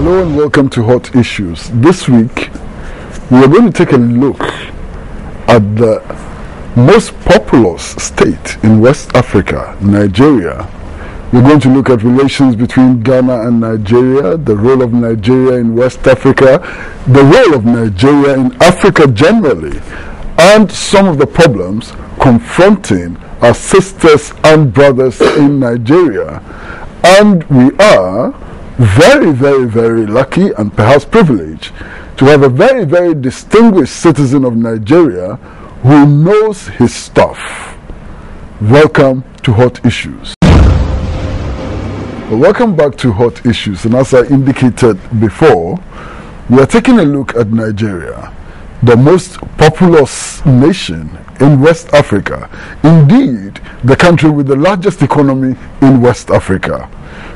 Hello and welcome to Hot Issues. This week, we are going to take a look at the most populous state in West Africa, Nigeria. We're going to look at relations between Ghana and Nigeria, the role of Nigeria in West Africa, the role of Nigeria in Africa generally, and some of the problems confronting our sisters and brothers in Nigeria. And we are very, very, very lucky and perhaps privileged to have a very, very distinguished citizen of Nigeria who knows his stuff. Welcome to Hot Issues. Well, welcome back to Hot Issues, and as I indicated before, we are taking a look at Nigeria, the most populous nation in West Africa, indeed the country with the largest economy in West Africa.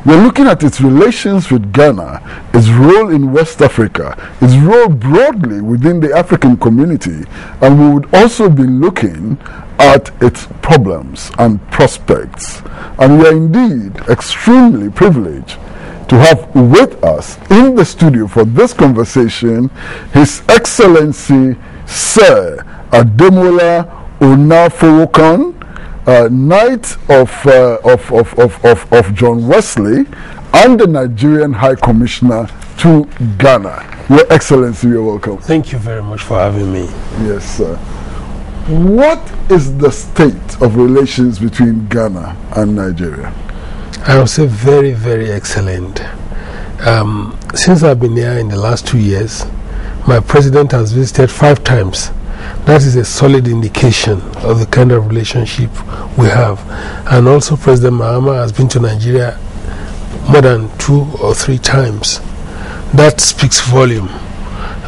We're looking at its relations with Ghana, its role in West Africa, its role broadly within the African community, and we would also be looking at its problems and prospects. And we are indeed extremely privileged to have with us in the studio for this conversation His Excellency Sir Ademola Onafowoka, Knight of John Wesley, and the Nigerian High Commissioner to Ghana. Your Excellency, you're welcome. Thank you very much for having me. Yes, sir. What is the state of relations between Ghana and Nigeria? I would say very, very excellent. Since I've been here in the last 2 years, my president has visited 5 times. That is a solid indication of the kind of relationship we have. And also President Mahama has been to Nigeria more than 2 or 3 times. That speaks volume.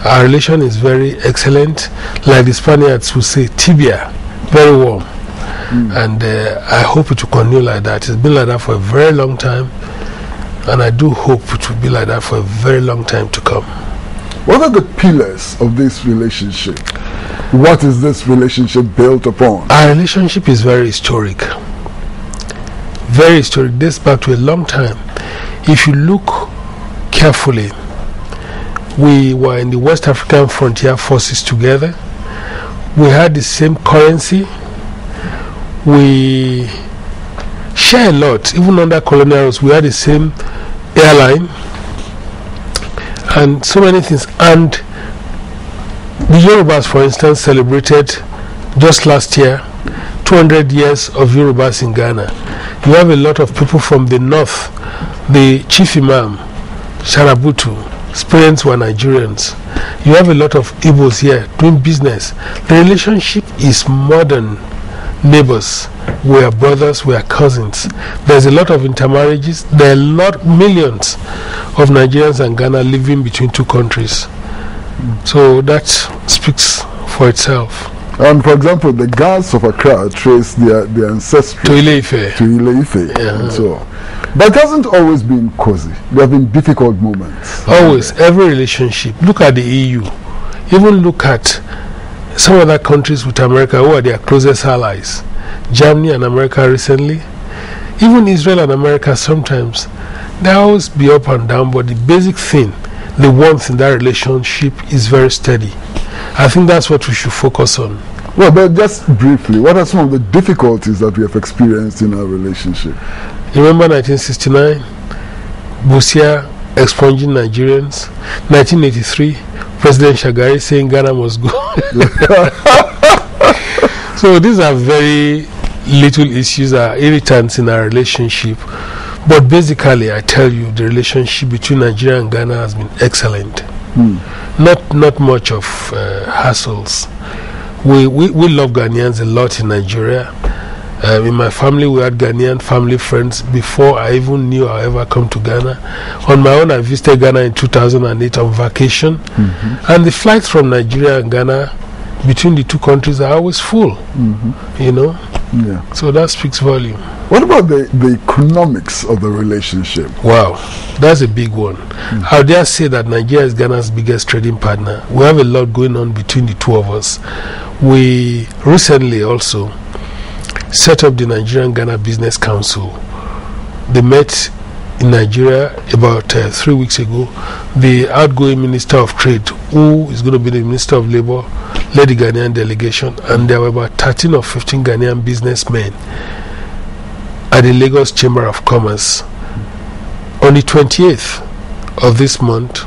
Our relation is very excellent. Like the Spaniards would say, tibia, very warm. And I hope it will continue like that. It's been like that for a very long time, and I do hope it will be like that for a very long time to come. What are the pillars of this relationship? What is this relationship built upon? Our relationship is very historic. Very historic. Dates back to a long time. If you look carefully, we were in the West African Frontier Forces together. We had the same currency. We share a lot. Even under colonials, we had the same airline and so many things. And the Yorubas, for instance, celebrated just last year 200 years of Yorubas in Ghana. You have a lot of people from the north. The chief imam, Sharabutu, his parents were Nigerians. You have a lot of Igbos here doing business. The relationship is modern. Neighbors, we are brothers, we are cousins. There's a lot of intermarriages. There are millions of Nigerians and Ghana living between 2 countries. So that speaks for itself. And for example, the Ghans of Accra trace their ancestry to Ile-Ife. Yeah. And so on. But it hasn't always been cozy. There have been difficult moments. Always, every relationship. Look at the EU. Even look at some other countries with America who are their closest allies. Germany and America recently. Even Israel and America sometimes. They always be up and down, but the basic thing, the warmth in that relationship is very steady. I think that's what we should focus on. Well, but just briefly, what are some of the difficulties that we have experienced in our relationship? Remember 1969? Busia expunging Nigerians. 1983? President Shagari saying Ghana must go. So these are very little issues, are irritants in our relationship. But basically, I tell you, the relationship between Nigeria and Ghana has been excellent. Not much of hassles. We love Ghanaians a lot in Nigeria. In my family, we had Ghanaian family friends before I even knew I'd ever come to Ghana. On my own, I visited Ghana in 2008 on vacation. And the flights from Nigeria and Ghana between the 2 countries are always full. You know? Yeah. So that speaks volume. What about the economics of the relationship? Wow, that's a big one. I would dare say that Nigeria is Ghana's biggest trading partner. We have a lot going on between the 2 of us. We recently also set up the Nigerian Ghana Business Council. They met in Nigeria about 3 weeks ago. The outgoing Minister of Trade, who is going to be the Minister of Labour, led the Ghanaian delegation, and there were about 13 or 15 Ghanaian businessmen at the Lagos Chamber of Commerce. On the 28th of this month,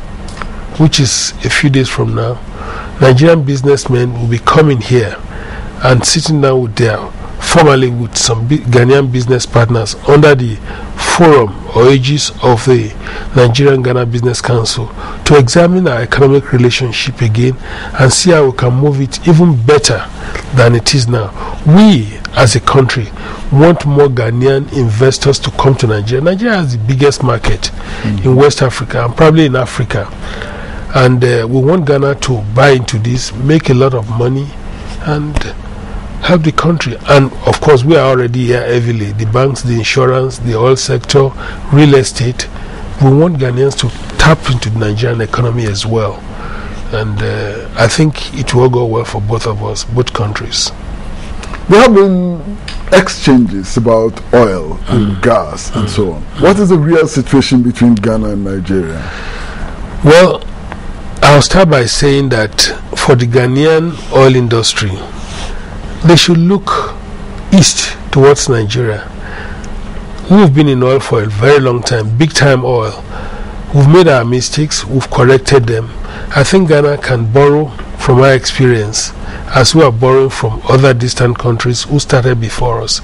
which is a few days from now, Nigerian businessmen will be coming here and sitting down with formally with some Ghanaian business partners under the forum or aegis of the Nigerian Ghana Business Council to examine our economic relationship again and see how we can move it even better than it is now. We, as a country, want more Ghanaian investors to come to Nigeria. Nigeria has the biggest market in West Africa and probably in Africa. And we want Ghana to buy into this, make a lot of money, and help the country. And of course, we are already here heavily. The banks, the insurance, the oil sector, real estate. We want Ghanaians to tap into the Nigerian economy as well. And I think it will go well for both of us, both countries. There have been exchanges about oil and gas and so on. What is the real situation between Ghana and Nigeria? Well, I'll start by saying that for the Ghanaian oil industry, they should look east towards Nigeria. We've been in oil for a very long time, big time oil. We've made our mistakes, we've corrected them. I think Ghana can borrow from our experience as we are borrowing from other distant countries who started before us.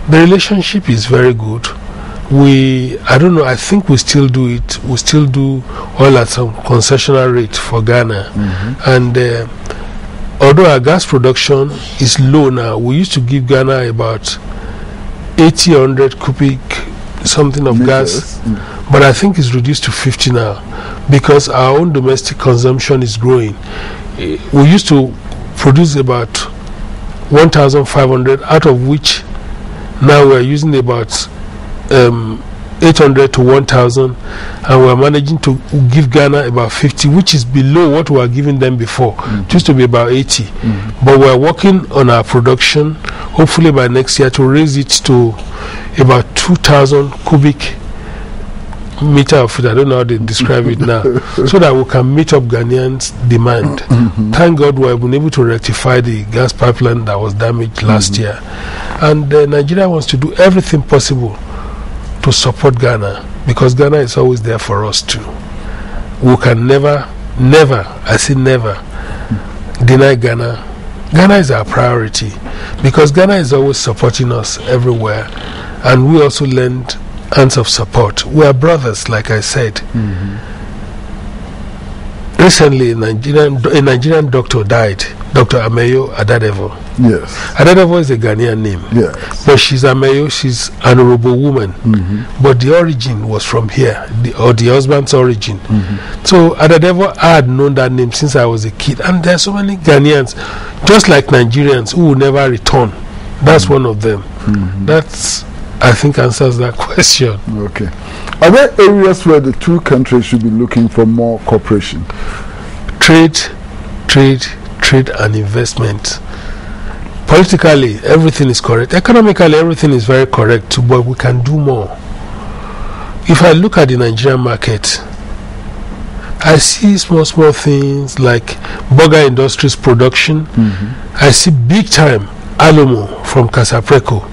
The relationship is very good. I think we still do it. We still do oil at some concessional rate for Ghana. And although our gas production is low now, we used to give Ghana about 100 cubic something of gas, but I think it's reduced to 50 now because our own domestic consumption is growing. We used to produce about 1,500, out of which now we're using about 800 to 1,000, and we're managing to give Ghana about 50, which is below what we were giving them before. It used to be about 80. But we're working on our production, hopefully by next year, to raise it to about 2,000 cubic meter of it. I don't know how they describe it now, so that we can meet up Ghanaians' demand. Thank God we've been able to rectify the gas pipeline that was damaged last year. And Nigeria wants to do everything possible to support Ghana, because Ghana is always there for us too. We can never, I say never, deny Ghana. Ghana is our priority, because Ghana is always supporting us everywhere, and we also lend hands of support. We are brothers, like I said. Recently, a Nigerian doctor died, Dr. Ameyo Adadevo. Yes. Adadevo is a Ghanaian name. Yes. But she's Ameyo, she's an honorable woman. But the origin was from here, the husband's origin. So Adadevo, I had known that name since I was a kid. And there are so many Ghanaians, just like Nigerians, who will never return. That's one of them. That's, I think, answers that question. Okay. Are there areas where the two countries should be looking for more cooperation? Trade, and investment. Politically, everything is correct. Economically, everything is very correct too, but we can do more. If I look at the Nigerian market, I see small things like burger industries production. I see big time Alomo from Casapreco,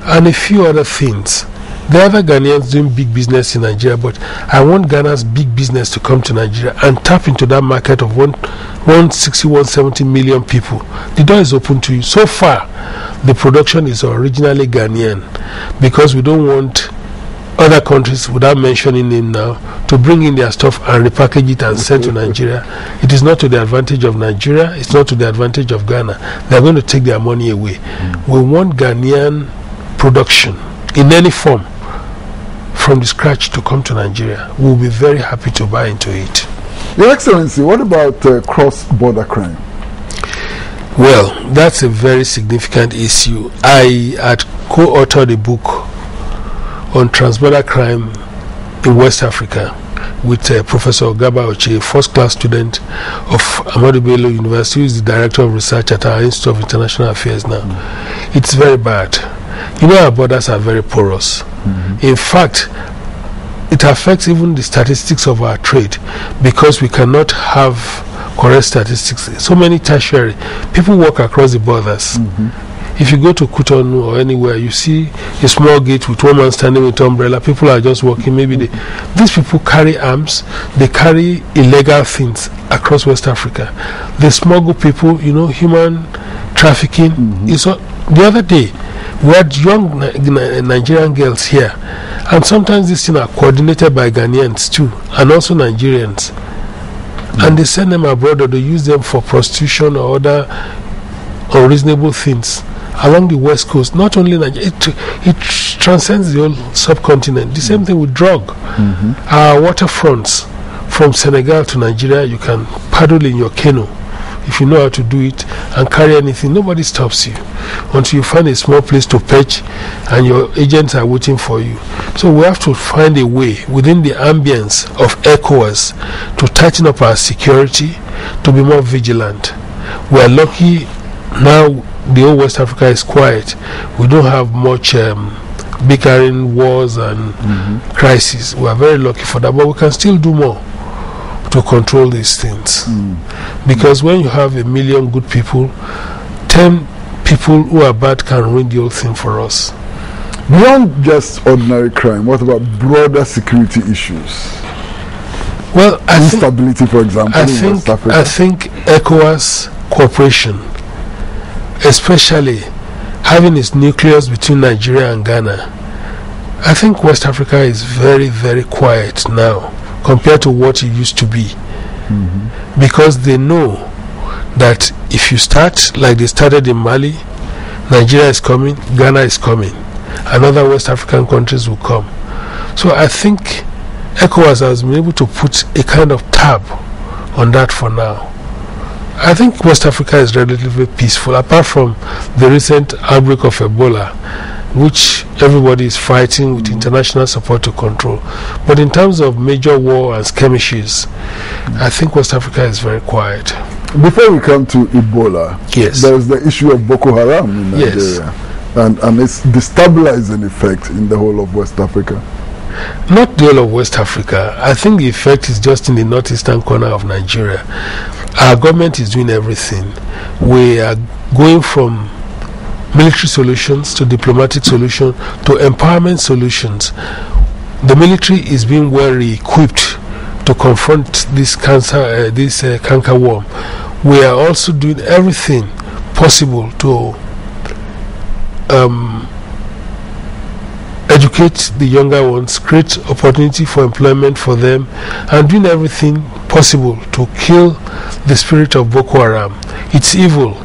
and a few other things. There are other Ghanaians doing big business in Nigeria, but I want Ghana's big business to come to Nigeria and tap into that market of 160, 170 million people. The door is open to you. So far, the production is originally Ghanaian, because we don't want other countries, without mentioning them now, to bring in their stuff and repackage it and send to Nigeria. It is not to the advantage of Nigeria. It's not to the advantage of Ghana. They're going to take their money away. We want Ghanaian production in any form from the scratch to come to Nigeria. We'll be very happy to buy into it. Your Excellency, what about cross-border crime? Well, that's a very significant issue. I had co-authored a book on transborder crime in West Africa with Professor Ogaba Oche, a first-class student of Ahmadu Bello University, who is the Director of Research at our Institute of International Affairs now. It's very bad. You know, our borders are very porous. In fact, it affects even the statistics of our trade, because we cannot have correct statistics. So many tertiary people walk across the borders. If you go to Cotonou or anywhere, you see a small gate with one man standing with umbrella. People are just walking. Maybe these people carry arms. They carry illegal things across West Africa. They smuggle people. Human trafficking. The other day, we had young Nigerian girls here, and sometimes these things are coordinated by Ghanaians too, and also Nigerians. And they send them abroad, or they use them for prostitution or other unreasonable things along the West Coast. Not only Nigeria, it transcends the whole subcontinent. The same thing with drug. Our waterfronts from Senegal to Nigeria, you can paddle in your canoe if you know how to do it, and carry anything. Nobody stops you until you find a small place to perch, and your agents are waiting for you. So we have to find a way within the ambience of ECOWAS to tighten up our security, to be more vigilant. We are lucky now. The whole West Africa is quiet. We don't have much bickering, wars and crises. We are very lucky for that, but we can still do more to control these things. Because when you have 1 million good people, 10 people who are bad can ruin the whole thing for us. Beyond just ordinary crime, what about broader security issues? Well, instability, for example, in West Africa? I think ECOWAS cooperation, especially having its nucleus between Nigeria and Ghana, I think West Africa is very, very quiet now compared to what it used to be. Because they know that if you start like they started in Mali, Nigeria is coming, Ghana is coming, and other West African countries will come. So I think ECOWAS has been able to put a kind of tab on that for now. I think West Africa is relatively peaceful, apart from the recent outbreak of Ebola, which everybody is fighting with international support to control. But in terms of major war and skirmishes, I think West Africa is very quiet. Before we come to Ebola, yes, there's the issue of Boko Haram in Nigeria, and its destabilizing effect in the whole of West Africa. Not the whole of West Africa. I think the effect is just in the northeastern corner of Nigeria. Our government is doing everything. We are going from military solutions to diplomatic solutions to empowerment solutions. The military is being well equipped to confront this canker worm. We are also doing everything possible to educate the younger ones, create opportunity for employment for them, and doing everything possible to kill the spirit of Boko Haram. It's evil.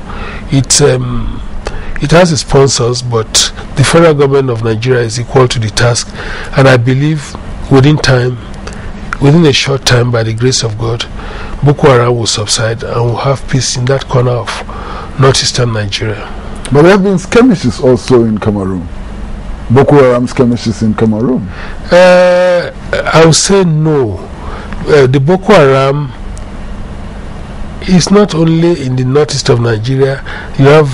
It has its sponsors, but the federal government of Nigeria is equal to the task, and I believe within a short time, by the grace of God, Boko Haram will subside and we'll have peace in that corner of northeastern Nigeria. But there have been skirmishes also in Cameroon. Boko Haram skirmishes in Cameroon. I would say no. The Boko Haram is not only in the northeast of Nigeria. You have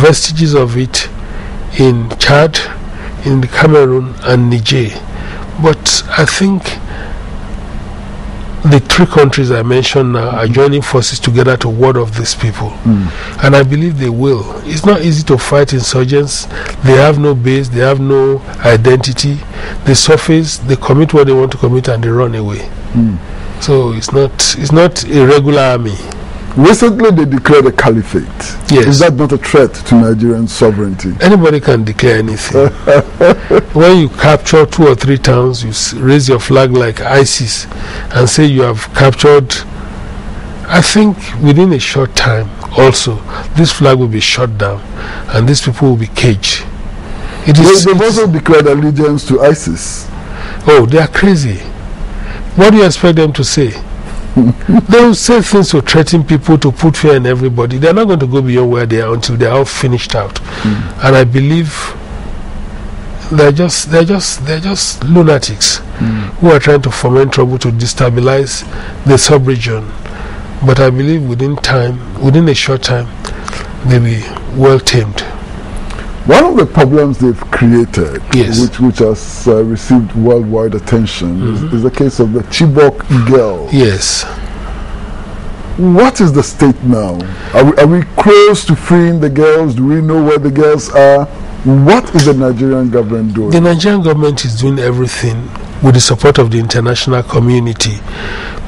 vestiges of it in Chad, in the Cameroon and Niger. But I think the three countries I mentioned now are joining forces together to ward off these people. And I believe they will. It's not easy to fight insurgents. They have no base, they have no identity. They surface, they commit what they want to commit, and they run away. So it's not a regular army. Recently they declared a caliphate. Yes. Is that not a threat to Nigerian sovereignty? Anybody can declare anything. When you capture 2 or 3 towns, you raise your flag like ISIS and say you have captured. I think within a short time also this flag will be shut down and these people will be caged. They've also declared allegiance to ISIS. Oh, they are crazy. What do you expect them to say? They will say things to threaten people, to put fear in everybody. They're not going to go beyond where they are until they're all finished out. And I believe they're just lunatics who are trying to foment trouble to destabilize the sub-region. But I believe within a short time, they'll be well tamed. One of the problems they've created, Yes. which has received worldwide attention, is the case of the Chibok girl. Yes. What is the state now? Are we close to freeing the girls? Do we know where the girls are? What is the Nigerian government doing? The Nigerian government is doing everything with the support of the international community,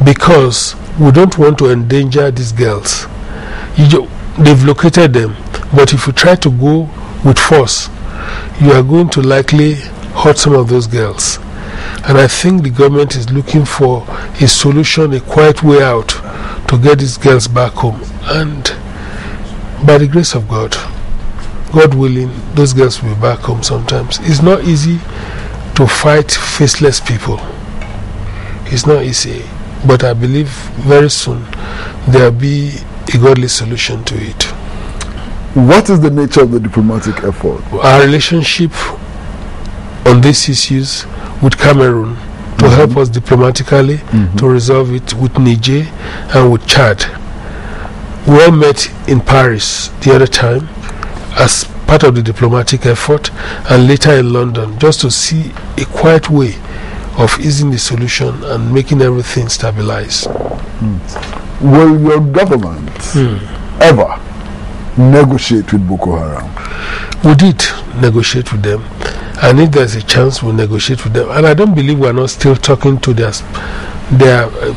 because we don't want to endanger these girls. They've located them, but if you try to go with force, you are going to likely hurt some of those girls. And I think the government is looking for a solution, a quiet way out to get these girls back home. And by the grace of God, God willing, those girls will be back home sometimes. It's not easy to fight faceless people. It's not easy. But I believe very soon there will be a godly solution to it. What is the nature of the diplomatic effort? Our relationship on these issues with Cameroon to help us diplomatically to resolve it, with Niger and with Chad. We all met in Paris the other time as part of the diplomatic effort, and later in London, just to see a quiet way of easing the solution and making everything stabilize. Will your government ever negotiate with Boko Haram? We did negotiate with them, and if there's a chance, we'll negotiate with them. And I don't believe we're not still talking to their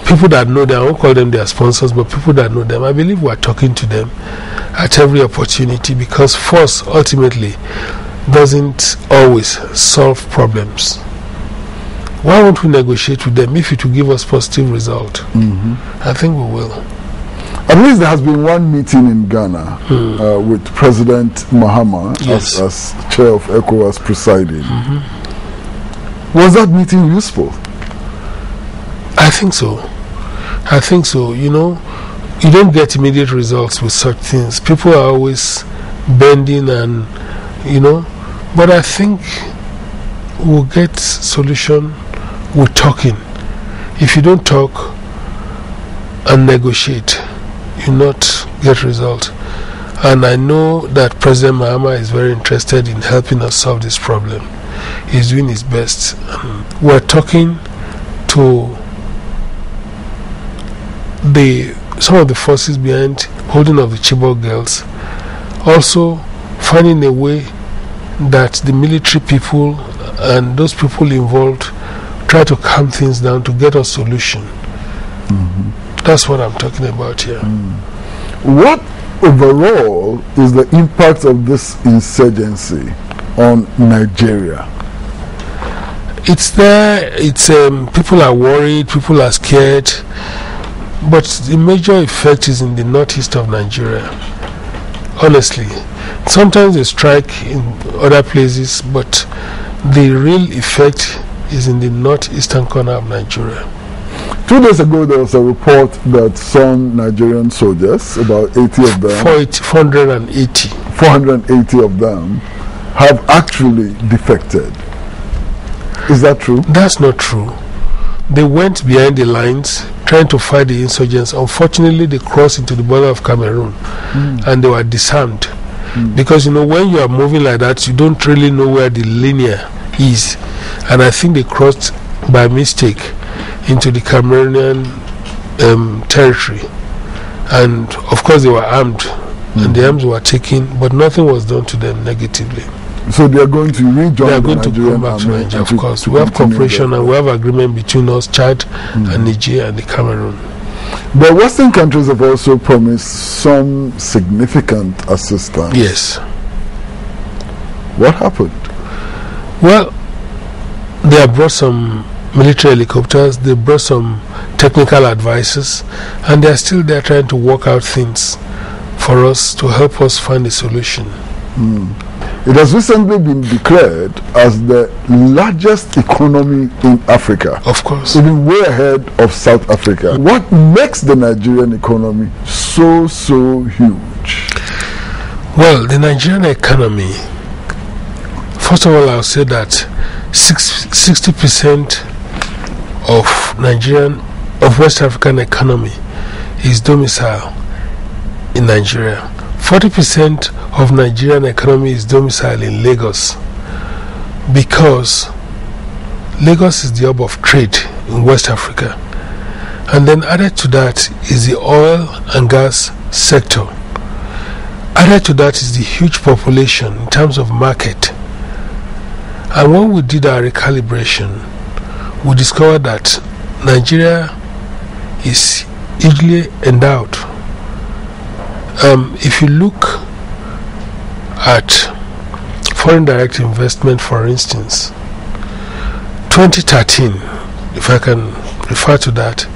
people that know them. I won't call them their sponsors, but people that know them. I believe we're talking to them at every opportunity, because force ultimately doesn't always solve problems. Why won't we negotiate with them if it will give us positive result? I think we will. At least there has been one meeting in Ghana with President Mahama as chair of ECOWAS presiding. Was that meeting useful? I think so. I think so. You know, you don't get immediate results with such things. People are always bending and, you know, but I think we'll get solution with talking. If you don't talk and negotiate, you not get result. And I know that President Mahama is very interested in helping us solve this problem. He's doing his best. We're talking to some of the forces behind holding of the Chibok girls, also finding a way that the military people and those people involved try to calm things down to get a solution. That's what I'm talking about here. What overall is the impact of this insurgency on Nigeria? It's there. It's people are worried, people are scared, but the major effect is in the northeast of Nigeria. Honestly, sometimes they strike in other places, but the real effect is in the northeastern corner of Nigeria. 2 days ago, there was a report that some Nigerian soldiers, about 80 of them, 480 of them, have actually defected. Is that true? That's not true. They went behind the lines trying to fight the insurgents. Unfortunately, they crossed into the border of Cameroon and they were disarmed. Because, you know, when you are moving like that, you don't really know where the linear is. And I think they crossed by mistake into the Cameroonian territory. And of course, they were armed and the arms were taken, but nothing was done to them negatively. So they are going to rejoin. They are going to come back to Nigeria, of course. We have cooperation and we have agreement between us, Chad and Niger and the Cameroon. But Western countries have also promised some significant assistance. Yes. What happened? Well, they have brought some military helicopters, they brought some technical advisors, and they are still there trying to work out things for us to help us find a solution. It has recently been declared as the largest economy in Africa. Of course. Even way ahead of South Africa. What makes the Nigerian economy so huge? Well, the Nigerian economy, first of all, I'll say that 60% of West African economy is domicile in Nigeria. 40% of Nigerian economy is domiciled in Lagos, because Lagos is the hub of trade in West Africa. And then added to that is the oil and gas sector. Added to that is the huge population in terms of market. And when we did our recalibration, we discovered that Nigeria is hugely endowed. If you look at foreign direct investment, for instance, 2013, if I can refer to that,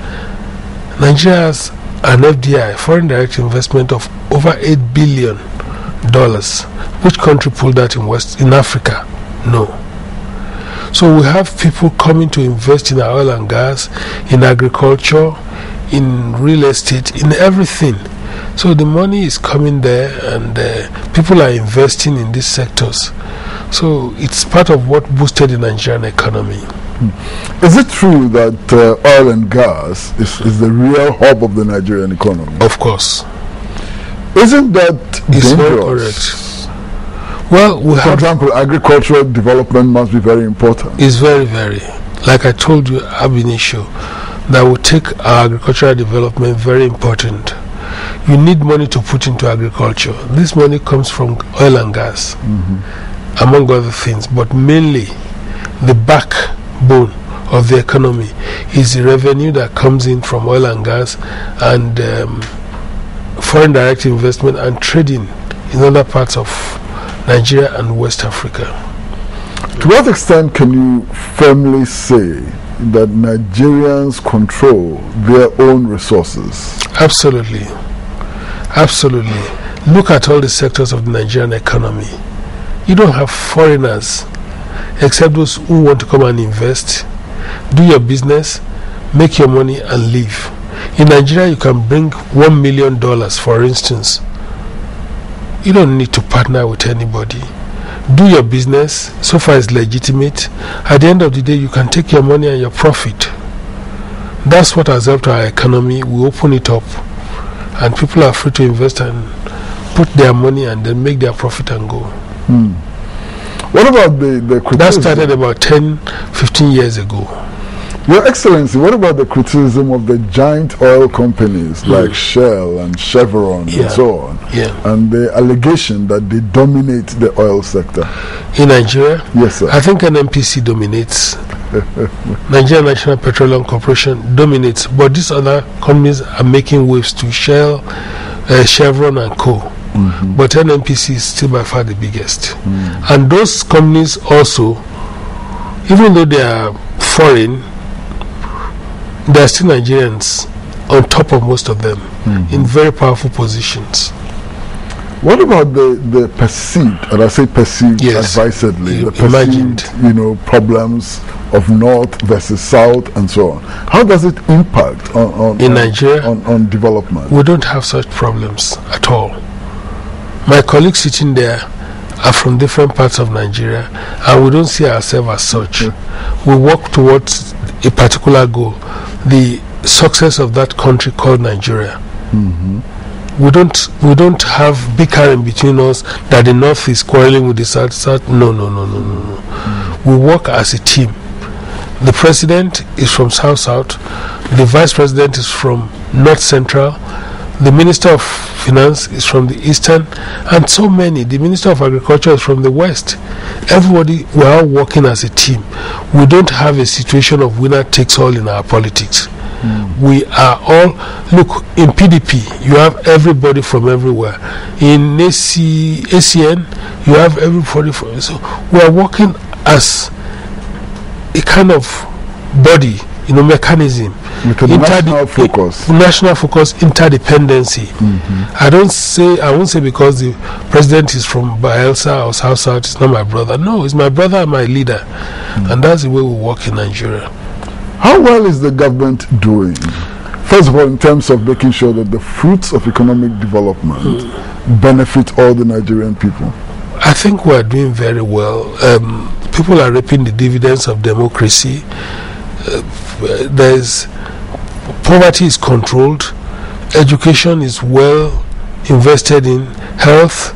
Nigeria has an FDI, foreign direct investment, of over $8 billion. Which country pulled that in Africa? No. So we have people coming to invest in oil and gas, in agriculture, in real estate, in everything. So the money is coming there, and people are investing in these sectors. So it's part of what boosted the Nigerian economy. Is it true that oil and gas is the real hub of the Nigerian economy? Of course. Isn't that It's dangerous? very correct. Well, For example, agricultural development must be very important. It's very, very, like I told you ab initio, that will take our agricultural development very important. You need money to put into agriculture. This money comes from oil and gas, among other things, but mainly the backbone of the economy is the revenue that comes in from oil and gas, and foreign direct investment and trading in other parts of Nigeria and West Africa. To what extent can you firmly say that Nigerians control their own resources? Absolutely. Absolutely. Look at all the sectors of the Nigerian economy. You don't have foreigners except those who want to come and invest, do your business, make your money, and leave. In Nigeria, you can bring $1 million, for instance. You don't need to partner with anybody. Do your business, so far it's legitimate. At the end of the day, you can take your money and your profit. That's what has helped our economy. We open it up, and people are free to invest and put their money and then make their profit and go. What about the criticism? That started about 10-15 years ago. Your Excellency, what about the criticism of the giant oil companies like Shell and Chevron and so on, and the allegation that they dominate the oil sector? In Nigeria? Yes, sir. I think NNPC dominates. Nigerian National Petroleum Corporation dominates, but these other companies are making waves to Shell, Chevron and co. But NNPC is still by far the biggest. And those companies also, even though they are foreign, there are still Nigerians on top of most of them in very powerful positions. What about the perceived, and I say perceived advisedly, the perceived, problems of North versus South and so on? How does it impact on Nigeria? On development? We don't have such problems at all. My colleagues sitting there are from different parts of Nigeria, and we don't see ourselves as such. We work towards a particular goal, the success of that country called Nigeria. We don't have bickering between us that the North is quarreling with the South. No. We work as a team. The president is from South, the vice president is from North Central, the Minister of Finance is from the Eastern, and so many. The Minister of Agriculture is from the West. Everybody, we are all working as a team. We don't have a situation of winner takes all in our politics. We are all, look, in PDP, you have everybody from everywhere. In ACN, you have everybody from, so we are working as a kind of body, mechanism. With a national focus. National focus, interdependency. I won't say because the president is from Bayelsa or South, it's not my brother. No, it's my brother and my leader. And that's the way we work in Nigeria. How well is the government doing? First of all, in terms of making sure that the fruits of economic development benefit all the Nigerian people. I think we are doing very well. People are reaping the dividends of democracy. Poverty is controlled, education is well invested in, health,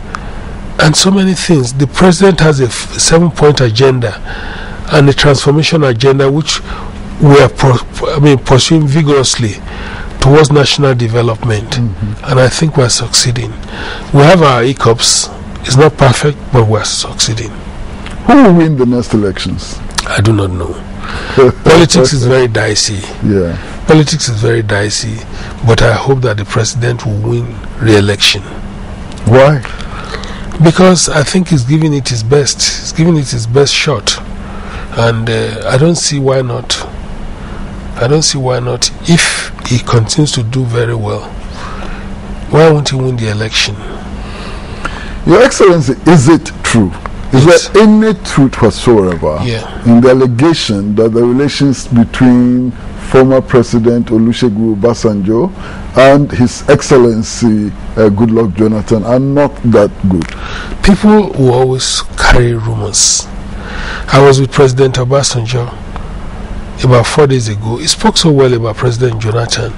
and so many things. The president has a 7-point agenda and a transformation agenda which we are pursuing vigorously towards national development, and I think we are succeeding. We have our hiccups. It's not perfect, but we are succeeding. Who will win the next elections? I do not know. Politics is very dicey. Yeah. Politics is very dicey, but I hope that the president will win re-election. Why? Because I think he's giving it his best. He's giving it his best shot, and I don't see why not. I don't see why not. If he continues to do very well, why won't he win the election? Your Excellency, is it true? Is there any truth whatsoever in the allegation that the relations between former President Oluseyi Obasanjo and His Excellency Goodluck Jonathan are not that good? People will always carry rumors. I was with President Obasanjo about 4 days ago. He spoke so well about President Jonathan.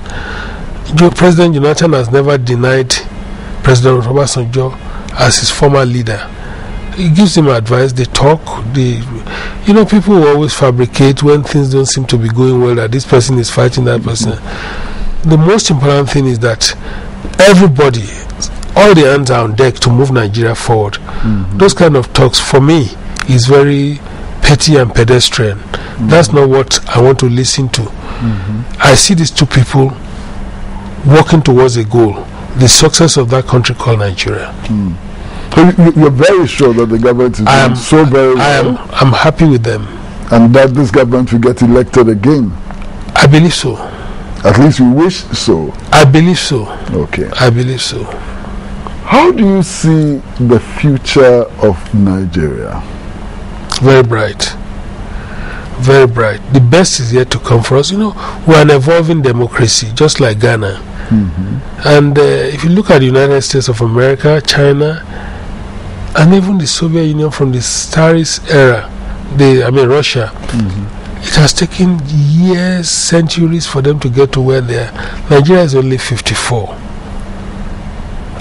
President Jonathan has never denied President Obasanjo as his former leader. He gives him advice, they talk, people will always fabricate when things don't seem to be going well, that this person is fighting that person. The most important thing is that everybody, all the hands are on deck to move Nigeria forward. Those kind of talks, for me, is very petty and pedestrian. That's not what I want to listen to. I see these two people working towards a goal, the success of that country called Nigeria. So you're very sure that the government is doing so very well? I'm happy with them. And that this government will get elected again? I believe so. At least you wish so? I believe so. Okay. I believe so. How do you see the future of Nigeria? Very bright. Very bright. The best is yet to come for us. We're an evolving democracy, just like Ghana. And if you look at the United States of America, China, and even the Soviet Union from the Tsarist era, Russia, it has taken years, centuries for them to get to where they are. Nigeria is only 54.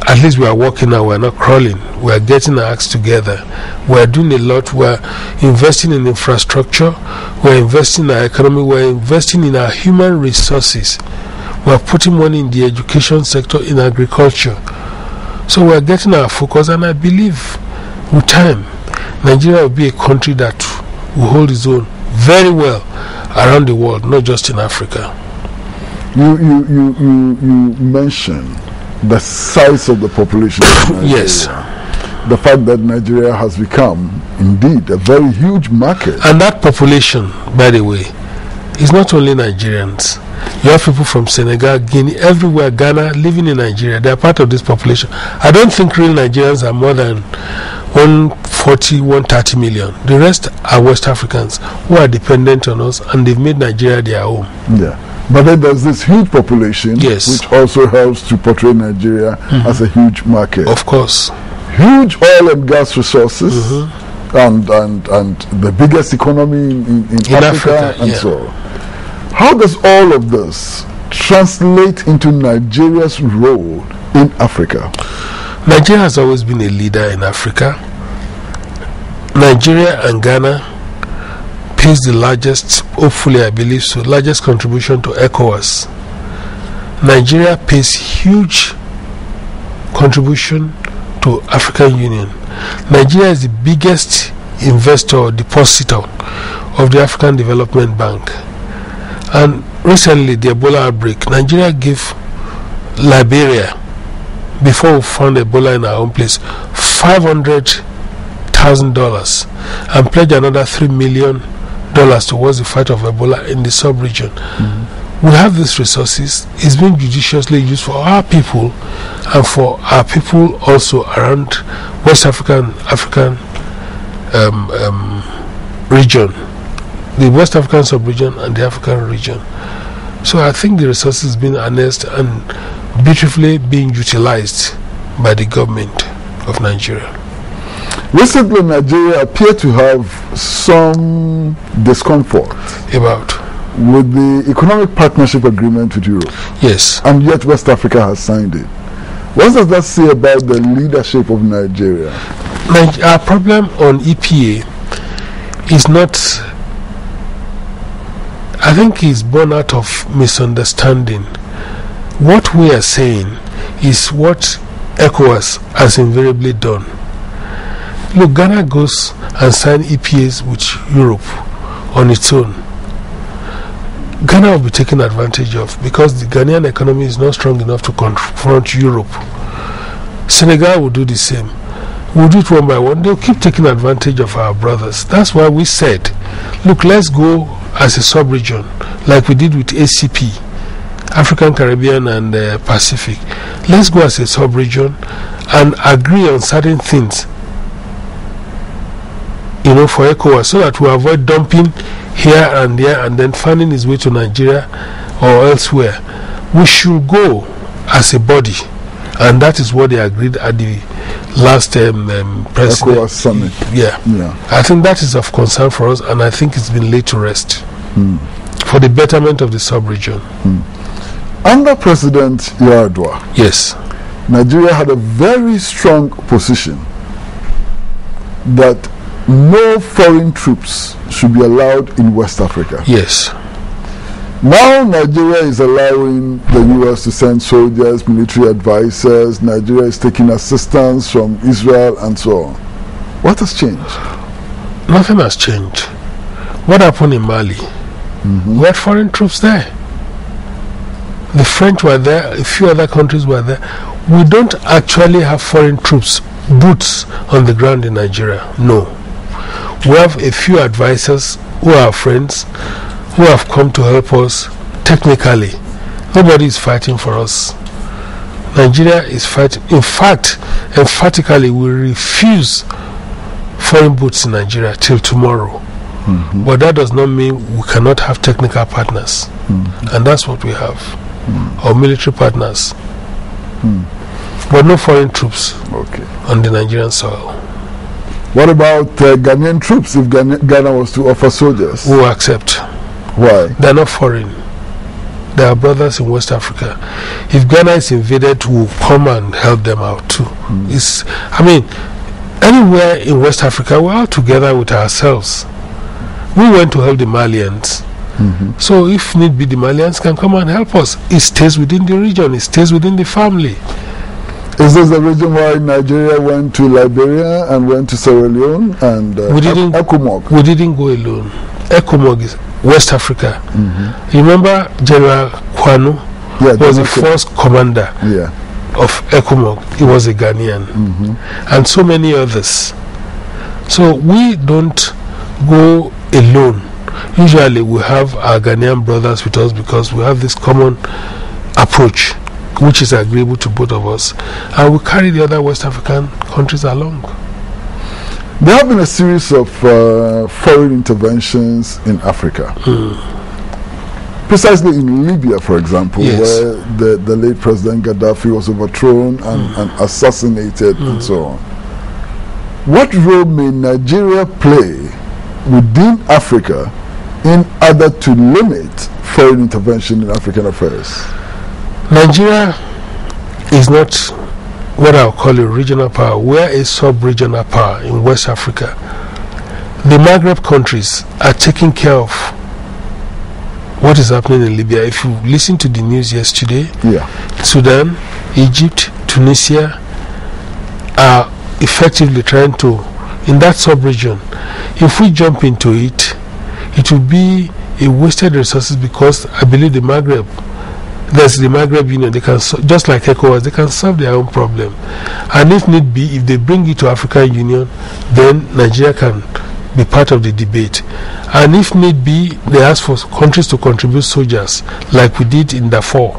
At least we are walking now, we are not crawling. We are getting our acts together. We are doing a lot. We are investing in infrastructure. We are investing in our economy. We are investing in our human resources. We are putting money in the education sector, in agriculture. So we are getting our focus, and I believe with time, Nigeria will be a country that will hold its own very well around the world, not just in Africa. You mentioned the size of the population of Nigeria. Yes. The fact that Nigeria has become, indeed, a very huge market. And that population, by the way, is not only Nigerians. You have people from Senegal, Guinea, everywhere, Ghana, living in Nigeria. They are part of this population. I don't think real Nigerians are more than 140, 130 million. The rest are West Africans who are dependent on us, and they've made Nigeria their home. Yeah. But then there's this huge population, which also helps to portray Nigeria as a huge market. Of course. Huge oil and gas resources, and the biggest economy in Africa and so on. How does all of this translate into Nigeria's role in Africa? Nigeria has always been a leader in Africa. Nigeria and Ghana pays the largest, hopefully I believe so, largest contribution to ECOWAS. Nigeria pays huge contribution to African Union. Nigeria is the biggest investor or depositor of the African Development Bank. And recently, the Ebola outbreak, Nigeria gave Liberia, before we found Ebola in our own place, $500,000 and pledged another $3 million towards the fight of Ebola in the sub-region. We have these resources. It's being judiciously used for our people and for our people also around West African region. The West African sub-region and the African region. So I think the resources being harnessed and beautifully being utilized by the government of Nigeria. Recently, Nigeria appeared to have some discomfort with the economic partnership agreement with Europe. Yes. And yet West Africa has signed it. What does that say about the leadership of Nigeria? Our problem on EPA is not, I think it's born out of misunderstanding. What we are saying is what ECOWAS has invariably done. Look, Ghana goes and signs EPAs with Europe on its own. Ghana will be taken advantage of because the Ghanaian economy is not strong enough to confront Europe. Senegal will do the same. We'll do it one by one. They'll keep taking advantage of our brothers. That's why we said, look, let's go as a sub-region, like we did with ACP, African, Caribbean, and Pacific. Let's go as a sub-region and agree on certain things, for ECOWAS, so that we avoid dumping here and there and then finding its way to Nigeria or elsewhere. We should go as a body, and that is what they agreed at the last ECOWAS summit. Yeah, I think that is of concern for us, and I think it's been laid to rest for the betterment of the sub-region. Under President Yar'Adua, yes, Nigeria had a very strong position that no foreign troops should be allowed in West Africa. Yes. Now Nigeria is allowing the US to send soldiers, military advisors. Nigeria is taking assistance from Israel and so on. What has changed? Nothing has changed. What happened in Mali? We had foreign troops there. The French were there, a few other countries were there. We don't actually have foreign troops, boots on the ground in Nigeria. No. We have a few advisors who are friends, who have come to help us technically. Nobody is fighting for us. Nigeria is fighting. In fact, emphatically, we refuse foreign boots in Nigeria till tomorrow. But that does not mean we cannot have technical partners. And that's what we have. Or military partners. But no foreign troops on the Nigerian soil. What about Ghanaian troops if Ghana was to offer soldiers? We will accept. Why? They are not foreign. They are brothers in West Africa. If Ghana is invaded, we will come and help them out too. Anywhere in West Africa, we're all together with ourselves. We went to help the Malians. So if need be, the Malians can come and help us. It stays within the region. It stays within the family. Is this the reason why Nigeria went to Liberia and went to Sierra Leone and ECOMOG? We didn't go alone. ECOMOG is West Africa. Remember General Kwanu was the first commander of ECOMOG. He was a Ghanaian. And so many others. So we don't go alone. Usually we have our Ghanaian brothers with us because we have this common approach which is agreeable to both of us, and we carry the other West African countries along. There have been a series of foreign interventions in Africa. Precisely in Libya, for example, where the late President Gaddafi was overthrown and assassinated and so on. What role may Nigeria play within Africa in order to limit foreign intervention in African affairs? Nigeria is not what I'll call a regional power. We're a sub-regional power in West Africa. The Maghreb countries are taking care of what is happening in Libya. If you listen to the news yesterday, Sudan, Egypt, Tunisia are effectively trying to, in that sub-region, if we jump into it, it will be a wasted resources because I believe the Maghreb, there's the Maghreb Union, they can, just like ECOWAS, they can solve their own problem. And if need be, if they bring it to African Union, then Nigeria can be part of the debate. And if need be, they ask for countries to contribute soldiers, like we did in Darfur.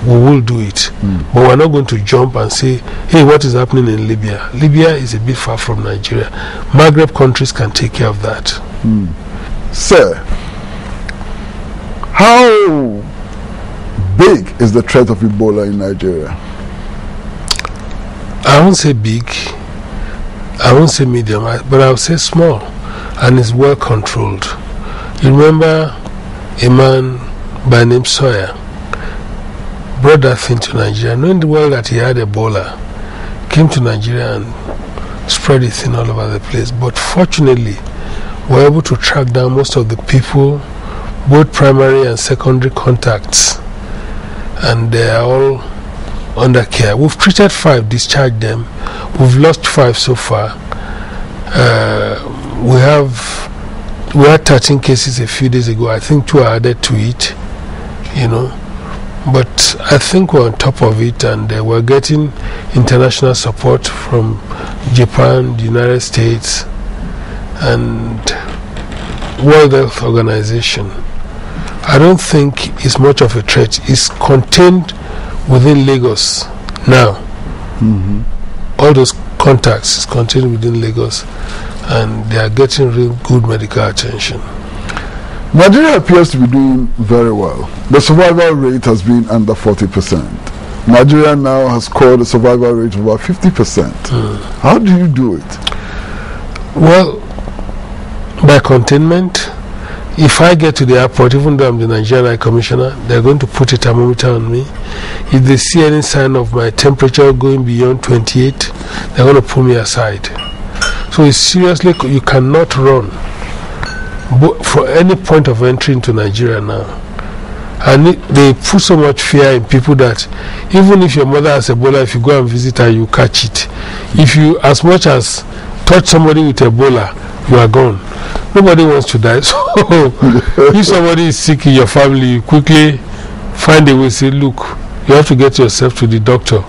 We will do it. But we're not going to jump and say, hey, what is happening in Libya? Libya is a bit far from Nigeria. Maghreb countries can take care of that. Sir, how big is the threat of Ebola in Nigeria? I won't say big, I won't say medium, but I would say small, and it's well controlled. You remember a man by name Sawyer brought that thing to Nigeria, knowing the well that he had Ebola, came to Nigeria and spread it thin all over the place. But fortunately, we were able to track down most of the people, both primary and secondary contacts, and they are all under care. We've treated 5, discharged them. We've lost 5 so far. We had 13 cases a few days ago. I think 2 are added to it, you know. But I think we're on top of it, and we're getting international support from Japan, the United States, and World Health Organization. I don't think it's much of a threat. It's contained within Lagos now. All those contacts is contained within Lagos, and they are getting real good medical attention. Nigeria appears to be doing very well. The survival rate has been under 40%. Nigeria now has scored a survival rate of about 50%. How do you do it? Well, by containment. If I get to the airport, even though I'm the Nigerian High Commissioner, they're going to put a thermometer on me. If they see any sign of my temperature going beyond 28, they're going to pull me aside. So it's seriously, you cannot run for any point of entry into Nigeria now. And they put so much fear in people that even if your mother has Ebola, if you go and visit her, you catch it. If you as much as touch somebody with Ebola, you are gone. Nobody wants to die. So if somebody is sick in your family, you quickly find a way, say, look, you have to get yourself to the doctor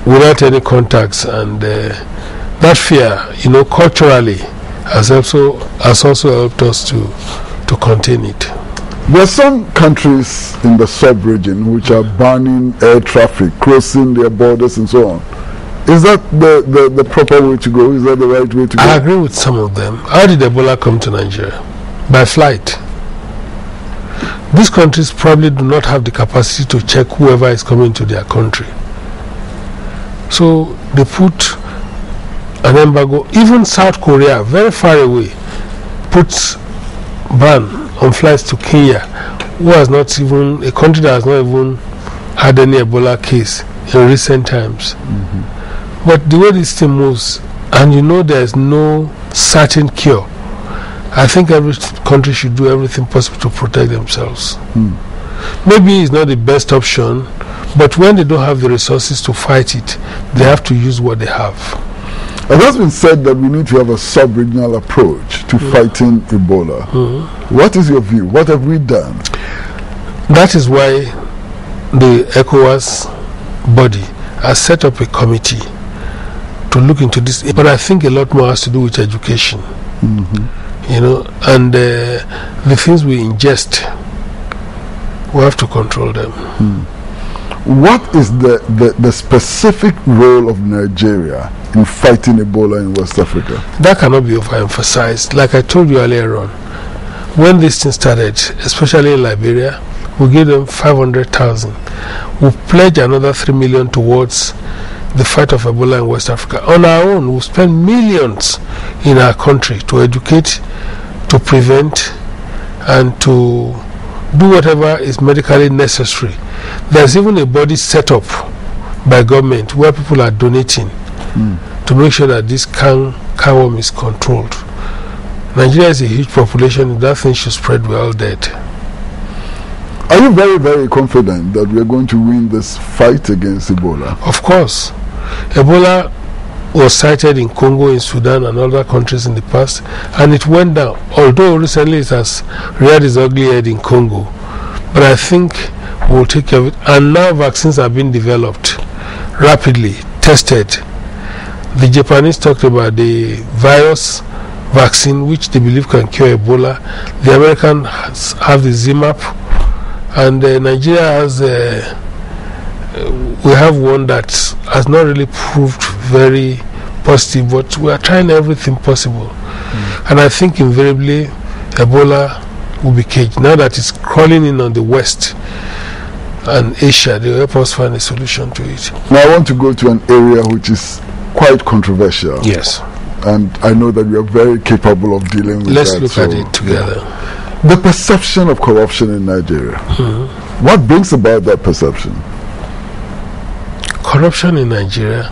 without any contacts. And that fear, you know, culturally has also helped us to contain it. There are some countries in the sub-region which are banning air traffic, closing their borders and so on. Is that the proper way to go? Is that the right way to go? I agree with some of them. How did Ebola come to Nigeria? By flight. These countries probably do not have the capacity to check whoever is coming to their country. So they put an embargo. Even South Korea, very far away, puts ban on flights to Kenya, who has not even, a country that has not even had any Ebola case in recent times. But the way this thing moves, and you know there's no certain cure, I think every country should do everything possible to protect themselves. Maybe it's not the best option, but when they don't have the resources to fight it, they have to use what they have. It has been said that we need to have a sub-regional approach to fighting Ebola. What is your view? What have we done? That is why the ECOWAS body has set up a committee to look into this. But I think a lot more has to do with education. You know, and the things we ingest, we have to control them. What is the specific role of Nigeria in fighting Ebola in West Africa? That cannot be overemphasized. Like I told you earlier on, when this thing started, especially in Liberia, we gave them 500,000. We pledged another 3 million towards the fight of Ebola in West Africa. On our own, we spend millions in our country to educate, to prevent, and to do whatever is medically necessary. There's even a body set up by government where people are donating to make sure that this canworm is controlled. Nigeria is a huge population, and that thing should spread, we're all dead. Are you very, very confident that we are going to win this fight against Ebola? Of course. Ebola was cited in Congo, in Sudan, and other countries in the past, and it went down. Although recently it has reared its ugly head in Congo, but I think we'll take care of it. And now vaccines are being developed rapidly, tested. The Japanese talked about the virus vaccine, which they believe can cure Ebola. The Americans have the ZMapp, and Nigeria has we have one that has not really proved very positive, but we are trying everything possible. And I think invariably Ebola will be caged. Now that it's crawling in on the West and Asia, they will help us find a solution to it. Now I want to go to an area which is quite controversial. Yes. And I know that we are very capable of dealing with Let's that. Let's look at it together. The perception of corruption in Nigeria. What brings about that perception? Corruption in Nigeria.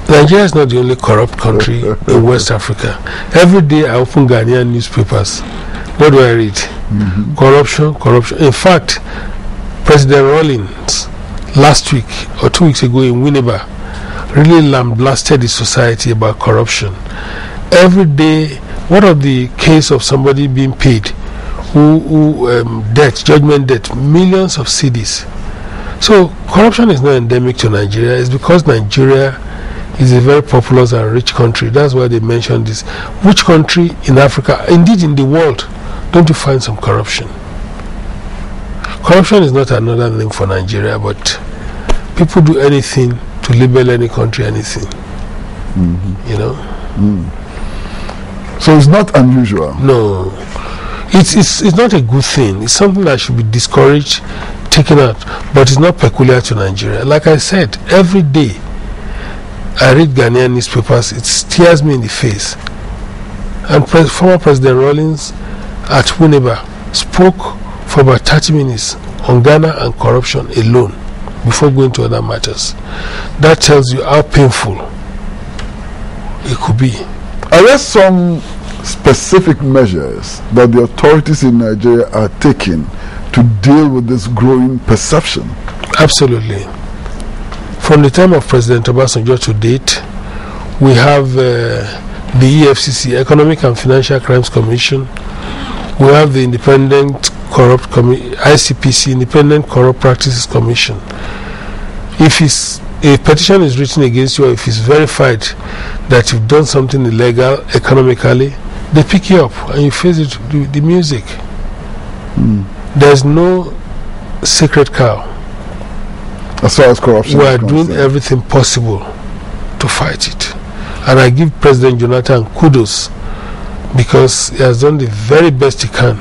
Nigeria is not the only corrupt country in West Africa. Every day I open Ghanaian newspapers. What do I read? Corruption, corruption. In fact, President Rawlings last week or 2 weeks ago in Winneba really lambasted the society about corruption. Every day, what of the case of somebody being paid judgment debt, millions of cedis. So corruption is not endemic to Nigeria. It's because Nigeria is a very populous and rich country. That's why they mentioned this. Which country in Africa, indeed in the world, don't you find some corruption? Corruption is not another name for Nigeria, but people do anything to label any country anything. You know? So it's not unusual. No. It's not a good thing. It's something that should be discouraged, taken out, but it's not peculiar to Nigeria. Like I said, every day I read Ghanaian newspapers, it stares me in the face. And former President Rawlings at Winneba spoke for about 30 minutes on Ghana and corruption alone before going to other matters. That tells you how painful it could be. Are there some specific measures that the authorities in Nigeria are taking to deal with this growing perception? Absolutely. From the time of President Obasanjo to date, we have the EFCC, Economic and Financial Crimes Commission. We have the Independent Corrupt ICPC, Independent Corrupt Practices Commission. If a petition is written against you, or if it's verified that you've done something illegal economically, they pick you up and you face it with the music. There's no sacred cow. As far as corruption, we are doing everything possible to fight it. And I give President Jonathan kudos, because he has done the very best he can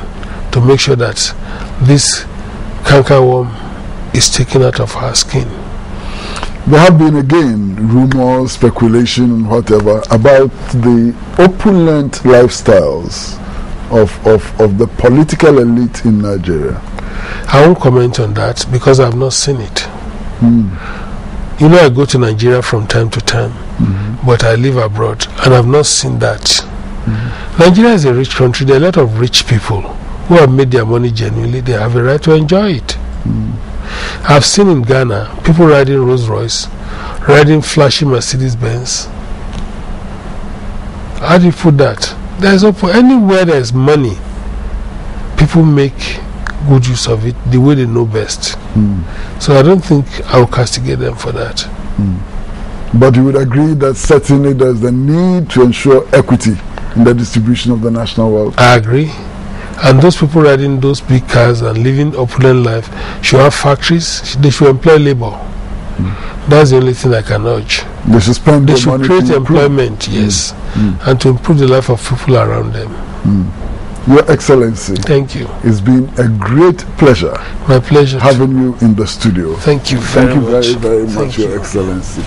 to make sure that this cankerworm is taken out of our skin. There have been again rumors, speculation, and whatever about the opulent lifestyles of the political elite in Nigeria. I won't comment on that because I've not seen it. You know, I go to Nigeria from time to time, but I live abroad and I've not seen that. Nigeria is a rich country. There are a lot of rich people who have made their money genuinely. They have a right to enjoy it. I've seen in Ghana people riding Rolls Royce, riding flashy Mercedes Benz. How do you put that? There's anywhere there's money, people make good use of it the way they know best. So I don't think I will castigate them for that. But you would agree that certainly there's the need to ensure equity in the distribution of the national wealth? I agree. And those people riding those big cars and living opulent life should have factories. They should employ labor. That's the only thing I can urge. They should spend They should create employment, yes, and to improve the life of people around them. Your Excellency, thank you. It's been a great pleasure. My pleasure. Having you in the studio. Thank you very much. Thank you very much, Your Excellency.